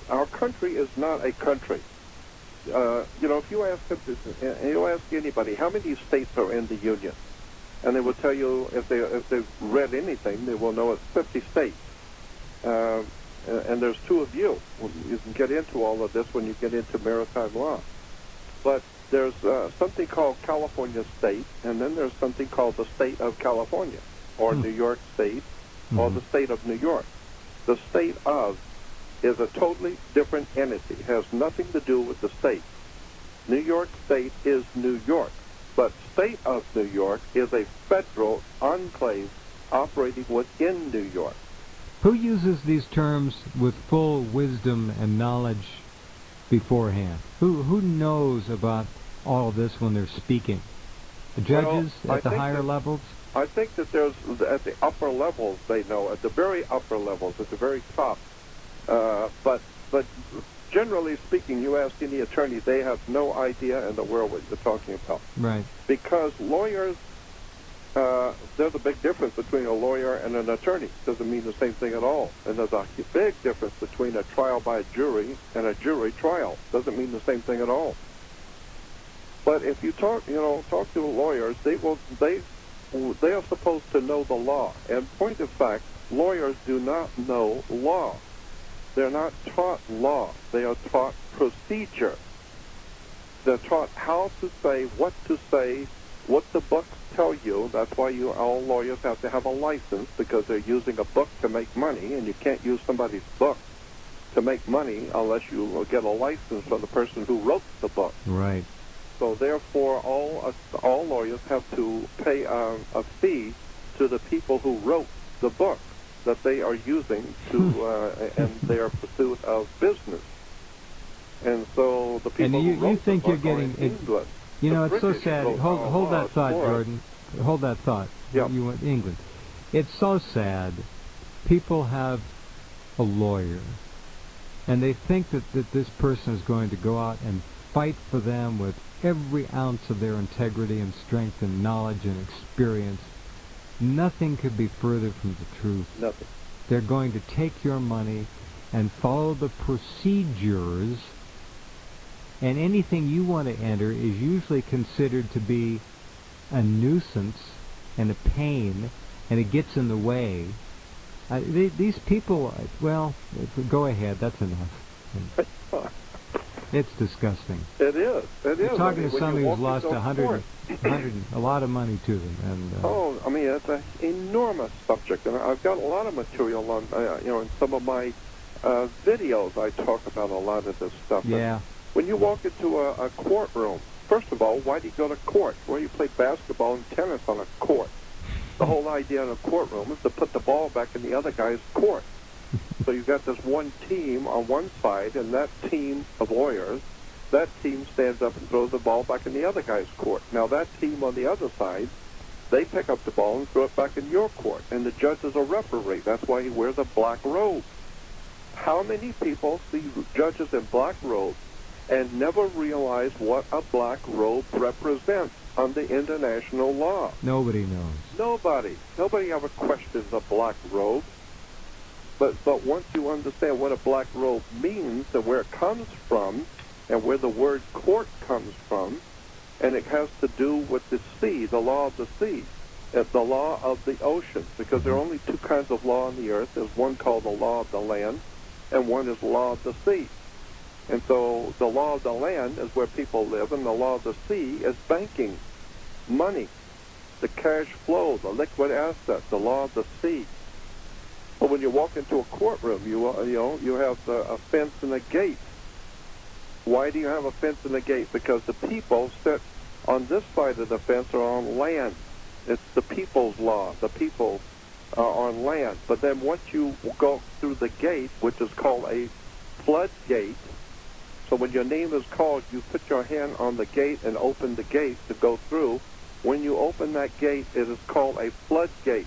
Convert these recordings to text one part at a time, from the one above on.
our country is not a country. If you ask anybody how many states are in the Union, and they will tell you if they've read anything, they will know it's 50 states. And there's two of you. You can get into all of this when you get into maritime law. But there's something called California State, and then there's something called the State of California, or New York State, or the State of New York. The State of is a totally different entity. It has nothing to do with the state. New York State is New York, but State of New York is a federal enclave operating within New York. Who uses these terms with full wisdom and knowledge beforehand? Who knows about all of this when they're speaking? The judges at the higher levels? I think that there's, at the upper levels, they know, at the very upper levels, at the very top. But generally speaking, you ask any attorney, they have no idea in the world what you're talking about. Right. Because lawyers, there's a big difference between a lawyer and an attorney. Doesn't mean the same thing at all. And there's a big difference between a trial by jury and a jury trial. Doesn't mean the same thing at all. But if you talk to lawyers, they are supposed to know the law. And point of fact, lawyers do not know law. They're not taught law. They are taught procedure. They're taught how to say, what the books tell you. That's why all lawyers have to have a license, because they're using a book to make money, and you can't use somebody's book to make money unless you get a license from the person who wrote the book. Right. So therefore, all lawyers have to pay a fee to the people who wrote the book that they are using to in their pursuit of business. And so the people who wrote the book are in England. You know, it's so sad. Hold that thought, Jordan. Hold that thought. Yep. You went England. It's so sad. People have a lawyer, and they think that this person is going to go out and fight for them with every ounce of their integrity and strength and knowledge and experience. Nothing could be further from the truth. Nothing. They're going to take your money and follow the procedures, and anything you want to enter is usually considered to be a nuisance and a pain, and it gets in the way. These people, well, go ahead, that's enough. It's disgusting. It is. You're talking to somebody who's lost a lot of money to them. And, it's an enormous subject, and I've got a lot of material on, in some of my videos. I talk about a lot of this stuff. Yeah. And when you walk into a courtroom, first of all, why do you go to court? Well, you play basketball and tennis on a court. The whole idea in a courtroom is to put the ball back in the other guy's court. So you've got this one team on one side, and that team of lawyers, that team stands up and throws the ball back in the other guy's court. Now that team on the other side, they pick up the ball and throw it back in your court, and the judge is a referee. That's why he wears a black robe. How many people see judges in black robes and never realize what a black robe represents under international law? Nobody knows. Nobody ever questions a black robe. But once you understand what a black robe means and where it comes from and where the word court comes from, and it has to do with the sea, the law of the sea, the law of the ocean, because there are only two kinds of law on the earth. There's one called the law of the land, and one is the law of the sea. And so the law of the land is where people live, and the law of the sea is banking, money, the cash flow, the liquid asset, the law of the sea. But when you walk into a courtroom, you have a fence and a gate. Why do you have a fence and a gate? Because the people sit on this side of the fence are on land. It's the people's law. The people are on land. But then once you go through the gate, which is called a floodgate, so when your name is called, you put your hand on the gate and open the gate to go through. When you open that gate, it is called a floodgate.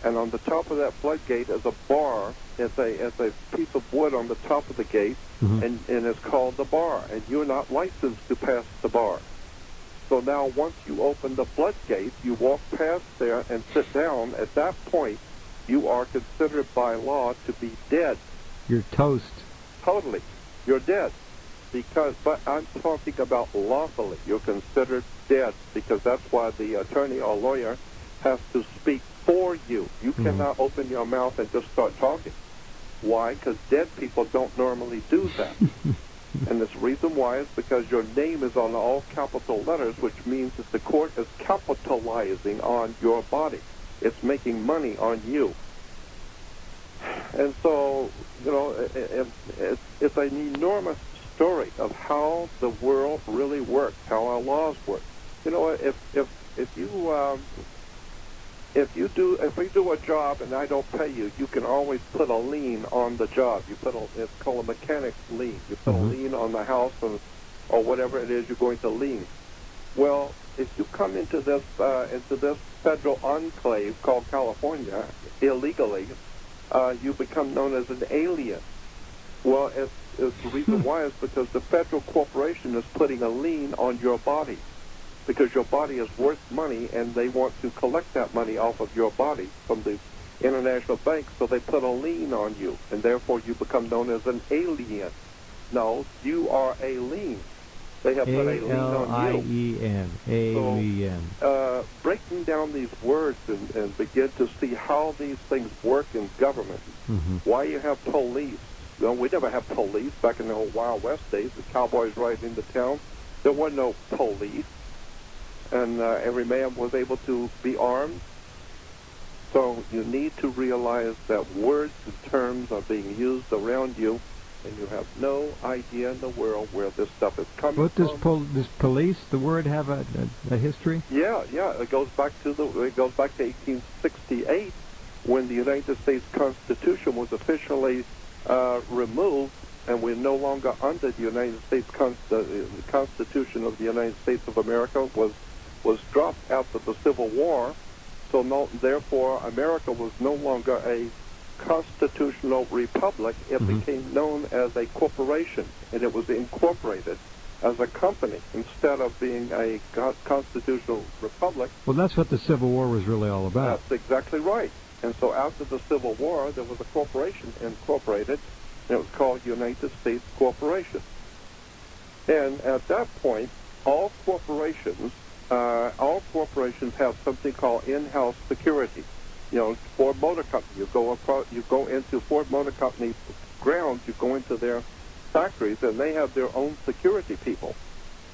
And on the top of that floodgate is a bar. It's a piece of wood on the top of the gate, and it's called the bar. And you're not licensed to pass the bar. So now once you open the floodgate, you walk past there and sit down. At that point, you are considered by law to be dead. You're toast. totally. You're dead. But I'm talking about lawfully. You're considered dead because that's why the attorney or lawyer has to speak for you. You cannot open your mouth and just start talking. Why? Because dead people don't normally do that. And the reason why is because your name is on all capital letters, which means that the court is capitalizing on your body. It's making money on you. And so, it's an enormous story of how the world really works, how our laws work. If we do a job and I don't pay you, you can always put a lien on the job. It's called a mechanic's lien. You put a lien on the house or whatever it is you're going to lien. Well, if you come into this federal enclave called California illegally, you become known as an alien. Well, the reason why is because the federal corporation is putting a lien on your body, because your body is worth money, and they want to collect that money off of your body from the international banks, so they put a lien on you, and therefore you become known as an alien. No, you are a lien. They have put a lien on you. A-L-I-E-N, alien. So, breaking down these words and begin to see how these things work in government, why you have police. We never had police back in the old Wild West days. The cowboys riding into town, there were no police. And every man was able to be armed. So you need to realize that words and terms are being used around you, and you have no idea in the world where this stuff is coming from. Does police, the word, have a history? Yeah. It goes back to 1868, when the United States Constitution was officially removed, and we're no longer under the United States the Constitution of the United States of America was dropped after the Civil War. So therefore, America was no longer a constitutional republic. It became known as a corporation, and it was incorporated as a company instead of being a constitutional republic. Well, that's what the Civil War was really all about. That's exactly right. And so after the Civil War, there was a corporation incorporated, and it was called United States Corporation. And at that point, all corporations have something called in-house security. Ford Motor Company, you go into Ford Motor Company grounds, you go into their factories, and they have their own security people,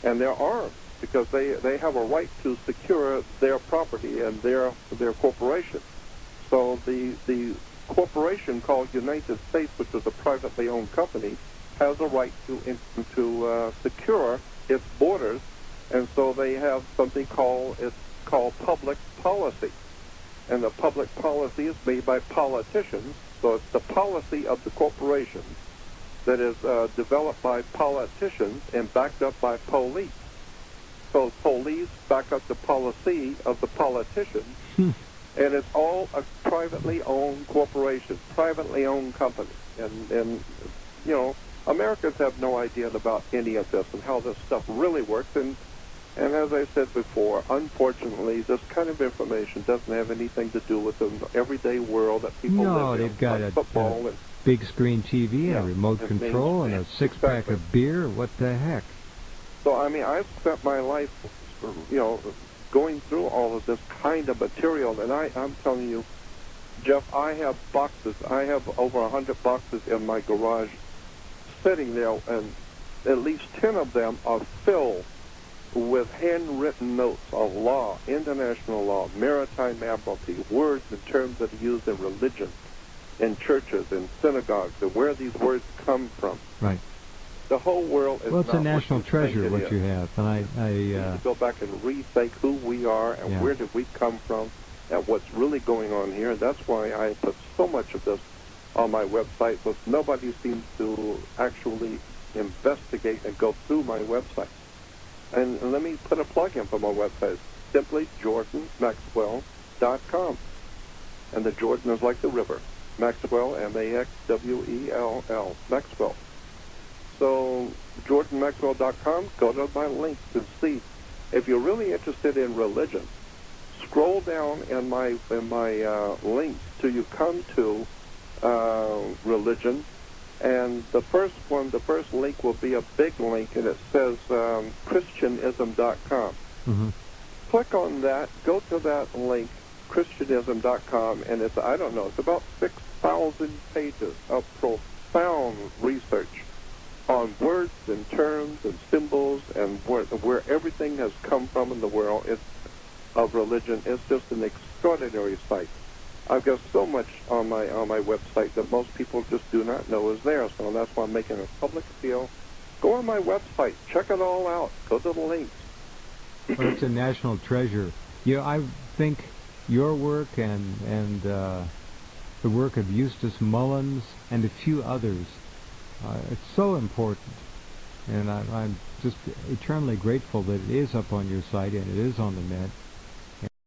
and they're armed because they have a right to secure their property and their corporation. So the corporation called United States, which is a privately owned company, has a right to secure its borders, and so they have something called public policy. And the public policy is made by politicians, so it's the policy of the corporation that is developed by politicians and backed up by police. So police back up the policy of the politicians, and it's all a privately owned corporation, privately owned company. And Americans have no idea about any of this and how this stuff really works. And as I said before, unfortunately, this kind of information doesn't have anything to do with the everyday world that people live in. No, they've got like football a big screen TV and a remote control and a six-pack of beer. What the heck? So, I've spent my life, going through all of this kind of material, and I'm telling you, Jeff, I have boxes. I have over 100 boxes in my garage sitting there, and at least 10 of them are filled with handwritten notes of law, international law, maritime admiralty, words and terms that are used in religion, in churches, in synagogues, and where these words come from. Right. The whole world is well, it's not a national treasure, what you have. And we need to go back and rethink who we are and where did we come from and what's really going on here. And that's why I put so much of this on my website, but nobody seems to actually investigate and go through my website. And let me put a plug in for my website. It's simply JordanMaxwell.com. And the Jordan is like the river. Maxwell, M-A-X-W-E-L-L, Maxwell. So JordanMaxwell.com, go to my links and see. If you're really interested in religion, scroll down in my links till you come to religion, And the first link will be a big link, and it says Christianism.com. Mm-hmm. Click on that, go to that link, Christianism.com, and it's about 6,000 pages of profound research on words and terms and symbols and where everything has come from in the world of religion. It's just an extraordinary site. I've got so much on my website that most people just do not know is there, so that's why I'm making a public appeal. Go on my website, check it all out, go to the links. Well, it's a national treasure. I think your work and the work of Eustace Mullins and a few others, it's so important. And I'm just eternally grateful that it is up on your site and it is on the net.